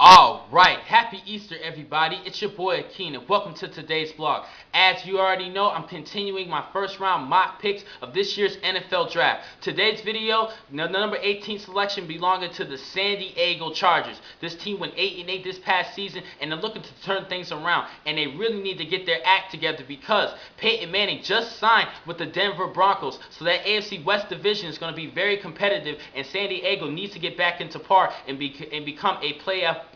Alright, happy Easter everybody. It's your boy Akeen and welcome to today's vlog. As you already know, I'm continuing my first round mock picks of this year's NFL draft. Today's video, the number 18 selection belonging to the San Diego Chargers. This team went 8-8 this past season and they're looking to turn things around, and they really need to get their act together because Peyton Manning just signed with the Denver Broncos. So that AFC West division is going to be very competitive, and San Diego needs to get back into par and become a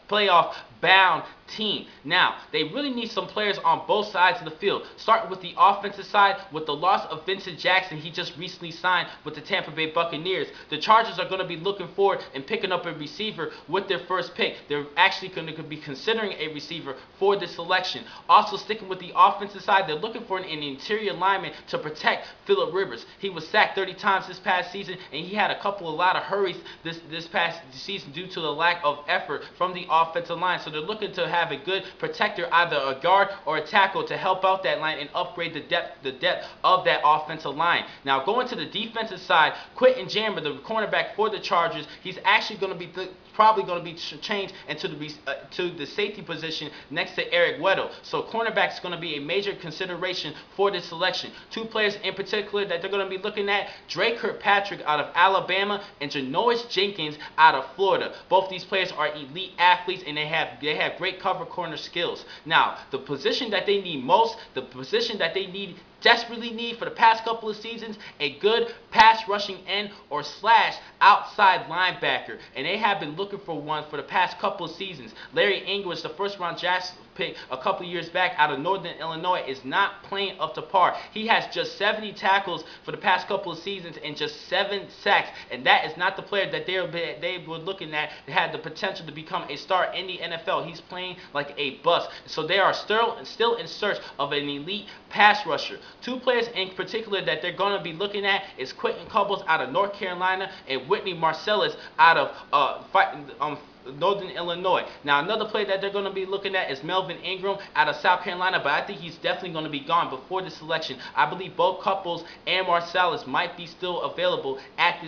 playoff bound team. Now, they really need some players on both sides of the field. Starting with the offensive side, with the loss of Vincent Jackson, he just recently signed with the Tampa Bay Buccaneers. The Chargers are going to be looking forward and picking up a receiver with their first pick. They're actually going to be considering a receiver for this selection. Also, sticking with the offensive side, they're looking for an interior lineman to protect Phillip Rivers. He was sacked 30 times this past season, and he had a lot of hurries this past season due to the lack of effort from the offensive line. So they're looking to have a good protector, either a guard or a tackle, to help out that line and upgrade the depth of that offensive line. Now, going to the defensive side, Quentin Jammer, the cornerback for the Chargers, he's actually going to be probably going to be changed into the safety position next to Eric Weddle. So cornerback is going to be a major consideration for this selection. Two players in particular that they're going to be looking at: Dre Kirkpatrick out of Alabama and Janoris Jenkins out of Florida. Both these players are elite athletes, and they have great cover corner skills. Now, the position that they need most, the position that they desperately need for the past couple of seasons, a good pass rushing end or slash outside linebacker, and they have been looking for one for the past couple of seasons. Larry English, the first round draft pick a couple of years back out of Northern Illinois, is not playing up to par. He has just 70 tackles for the past couple of seasons and just 7 sacks, and that is not the player that they were looking at that had the potential to become a star in the NFL. He's playing like a bust. So they are still in search of an elite pass rusher. Two players in particular that they're going to be looking at is Quentin Cobbles out of North Carolina and Whitney Marcellus out of Northern Illinois. Now, another player that they're going to be looking at is Melvin Ingram out of South Carolina, but I think he's definitely going to be gone before the selection. I believe both Couples and Marcellus might be still available at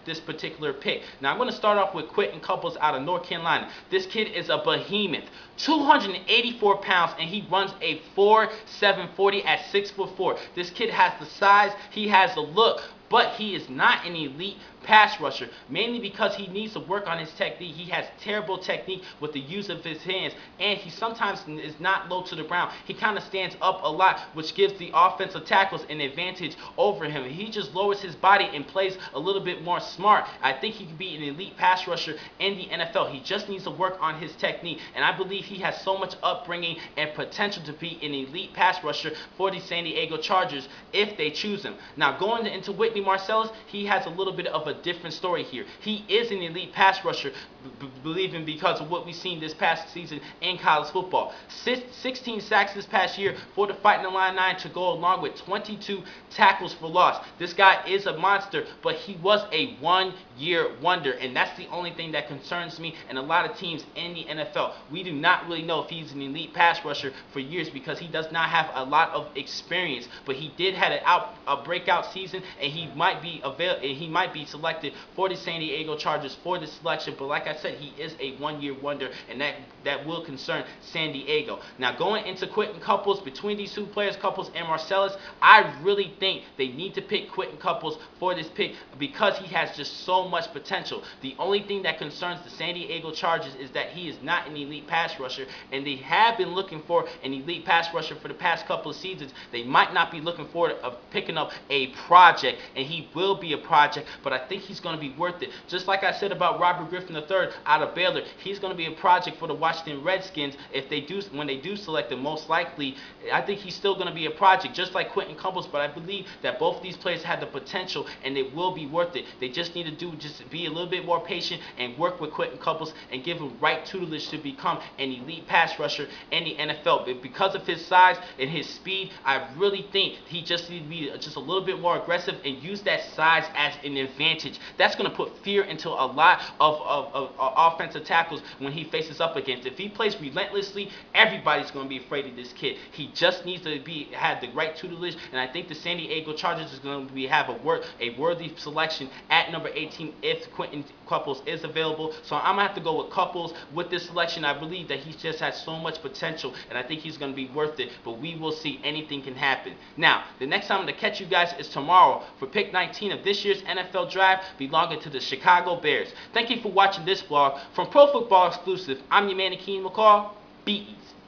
this particular pick. Now, I'm going to start off with Quentin Couples out of North Carolina. This kid is a behemoth, 284 pounds, and he runs a 4.7 40 at 6'4". This kid has the size, he has the look, but he is not an elite pass rusher, mainly because he needs to work on his technique. He has terrible technique with the use of his hands, and he sometimes is not low to the ground. He kind of stands up a lot, which gives the offensive tackles an advantage over him. He just lowers his body and plays a little bit more smart. I think he could be an elite pass rusher in the NFL. He just needs to work on his technique, and I believe he has so much upbringing and potential to be an elite pass rusher for the San Diego Chargers if they choose him. Now, going into Whitney Marcellus, he has a little bit of a different story here. He is an elite pass rusher, believing because of what we've seen this past season in college football. 16 sacks this past year for the Fighting Illini to go along with 22 tackles for loss. This guy is a monster, but he was a one-year wonder, and that's the only thing that concerns me and a lot of teams in the NFL. We do not really know if he's an elite pass rusher for years because he does not have a lot of experience, but he did have a breakout season, and he might be selected for the San Diego Chargers for this selection. But like I said, he is a one-year wonder, and that will concern San Diego. Now, going into Quentin Couples, between these two players, Couples and Marcellus, I really think they need to pick Quentin Couples for this pick because he has just so much potential. The only thing that concerns the San Diego Chargers is that he is not an elite pass rusher, and they have been looking for an elite pass rusher for the past couple of seasons. They might not be looking forward to picking up a project, and he will be a project, but I think he's going to be worth it. Just like I said about Robert Griffin III out of Baylor, he's going to be a project for the Washington Redskins when they do select him. Most likely, I think he's still going to be a project, just like Quentin Couples, but I believe that both of these players have the potential, and they will be worth it. They just need to be a little bit more patient and work with Quentin Couples and give him right tutelage to become an elite pass rusher in the NFL. But because of his size and his speed, I really think he just needs to be just a little bit more aggressive and use that size as an advantage. That's going to put fear into a lot of offensive tackles when he faces up against. If he plays relentlessly, everybody's going to be afraid of this kid. He just needs to have the right tutelage, and I think the San Diego Chargers is going to have a worthy selection at number 18 if Quentin Couples is available. So I'm going to have to go with Couples with this selection. I believe that he just has so much potential, and I think he's going to be worth it, but we will see. Anything can happen. Now, the next time I'm going to catch you guys is tomorrow for pick 19 of this year's NFL Draft belonging to the Chicago Bears. Thank you for watching this vlog. From Pro Football Exclusive, I'm your man, Akeem McCall. Be easy.